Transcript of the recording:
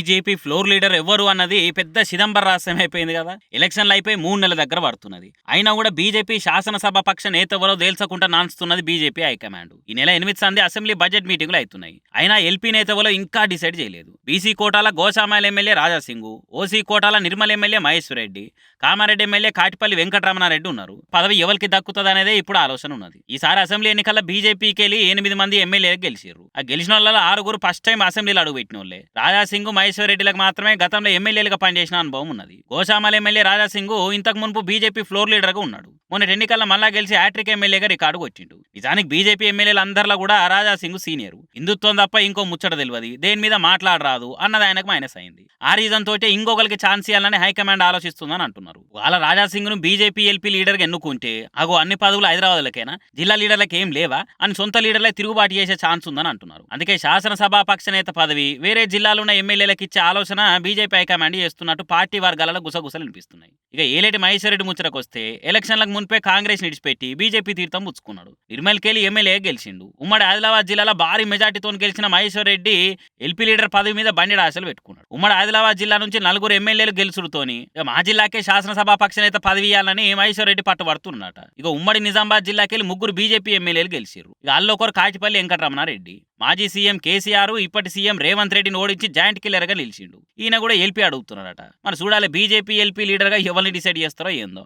BJP floor leader ఎవరు అన్నది పెద్ద చిదంబర రహస్యం అయిపోయింది కదా. ఎలక్షన్లు అయిపోయి 3 నెలల దగ్గర పడుతున్నది. అయినా కూడా బీజేపీ శాసనసభ పక్ష నేత ఎవరో తేల్చకుండా నాన్స్తున్నది బీజేపీ హైకమాండ్. ఈ నెల 8 సంది అసెంబ్లీ బడ్జెట్ మీటింగ్లు అవుతున్నాయి. అయినా ఎల్పీ నేత ఎవరో ఇంకా డిసైడ్ చేయలేదు. బీసీ కోటాల గోషామాయిల్ ఎమ్మెల్యే రాజాసింగ్, ఓసీ కోటాల నిర్మల్ ఎమ్మెల్యే మహేశ్వర్ రెడ్డి, కామారెడ్డి ఎమ్మెల్యే కాటిపల్లి వెంకటరమణారెడ్డి ఉన్నారు. పదవి ఎవరికి దక్కుతుంది అనేది ఇప్పుడు ఆలోచన ఉన్నది. ఈసారి అసెంబ్లీ ఎన్నికల్లో బీజేపీకి వెళ్ళి 8 మంది ఎమ్మెల్యేలు గెలిచారు. ఆ గెలిచిన వాళ్ళ 6 ఫస్ట్ టైం అసెంబ్లీలో అడుగుపెట్టిన వాళ్ళే. రాజాసింగ్, మహేశ్వర్ రెడ్డిలకు మాత్రమే గతంలో ఎమ్మెల్యేలుగా పనిచేసిన అనుభవం ఉన్నది. గోషామాల్ ఎమ్మెల్యే రాజాసింగ్ ఇంతకు మునుపు బీజేపీ ఫ్లోర్ లీడర్ గా ఉన్నాడు. మొన్న ఎన్నికల్లో మళ్ళా గెలిచి హ్యాట్రిక్ ఎమ్మెల్యేగా రికార్డు కొట్టిండు. నిజానికి బీజేపీ ఎమ్మెల్యేలు అందరిలో కూడా రాజాసింగ్ సీనియర్. హిందుత్వం తప్ప ఇంకో ముచ్చట తెలియదు, దేని మీద మాట్లాడరాదు అన్నది ఆయనకు మైనస్ అయింది. ఆ రీజన్ తోటే ఇంకొకరికి ఛాన్స్ ఇవ్వాలని హైకమాండ్ ఆలోచిస్తుందని అంటున్నారు. వాళ్ళ రాజాసింగ్ ను బీజేపీ ఎల్పీ లీడర్ గా ఎన్నుకుంటే అగో అన్ని పదవులు హైదరాబాద్లకేనా, జిల్లా లీడర్లకు ఏం లేవా అని సొంత లీడర్లే తిరుగుబాటు చేసే ఛాన్స్ ఉందని అంటున్నారు. అందుకే శాసనసభ పక్షనేత పదవి వేరే జిల్లాలో ఉన్న ఎమ్మెల్యేలకు ఇచ్చే ఆలోచన బీజేపీ హైకమాండ్ చేస్తున్నట్టు పార్టీ వర్గాలలో గుసగుసలు వినిపిస్తున్నాయి. ఇక ఏలేటి మహేశ్వర్ రెడ్డి ముచ్చటకు వస్తే ఎలక్షన్లకు మున్పే కాంగ్రెస్ నిడిచిపెట్టి బీజేపీ తీర్థం పుచ్చుకున్నాడు. నిర్మల్కెళ్ళి ఎమ్మెల్యే గెలిచిండు. ఉమ్మడి ఆదిలాబాద్ జిల్లాలో భారీ మెజార్టీతో గెలిచిన మహేశ్వర్ రెడ్డి ఎల్పీ లీడర్ పదవి మీద బండి ఆశలు పెట్టుకున్నాడు. ఉమ్మడి ఆదిలాబాద్ జిల్లా నుంచి 4 ఎమ్మెల్యేలు గెలుచుడుతోని మా జిల్లాకే శాసనసభ పక్షనేత పదవి ఇవ్వాలని మహేశ్వర్ రెడ్డి పట్టుబడుతున్నట. ఇక ఉమ్మడి నిజామాబాద్ జిల్లాకెళ్ళి 3 బీజేపీ ఎమ్మెల్యేలు గెలిచారు. ఇక అల్లొకరు కాటిపల్లి వెంకటరమణారెడ్డి. మాజీ సీఎం కేసీఆర్ ఇప్పటి సీఎం రేవంత్ రెడ్డిని ఓడించి జాయింట్ కిల్లర్ గా నిలిచిండు. ఈయన కూడా ఎల్పీ అడుగుతున్నారట. మరి చూడాలి బీజేపీ ఎల్పీ లీడర్ గా ఎవరిని డిసైడ్ చేస్తారో ఏందో.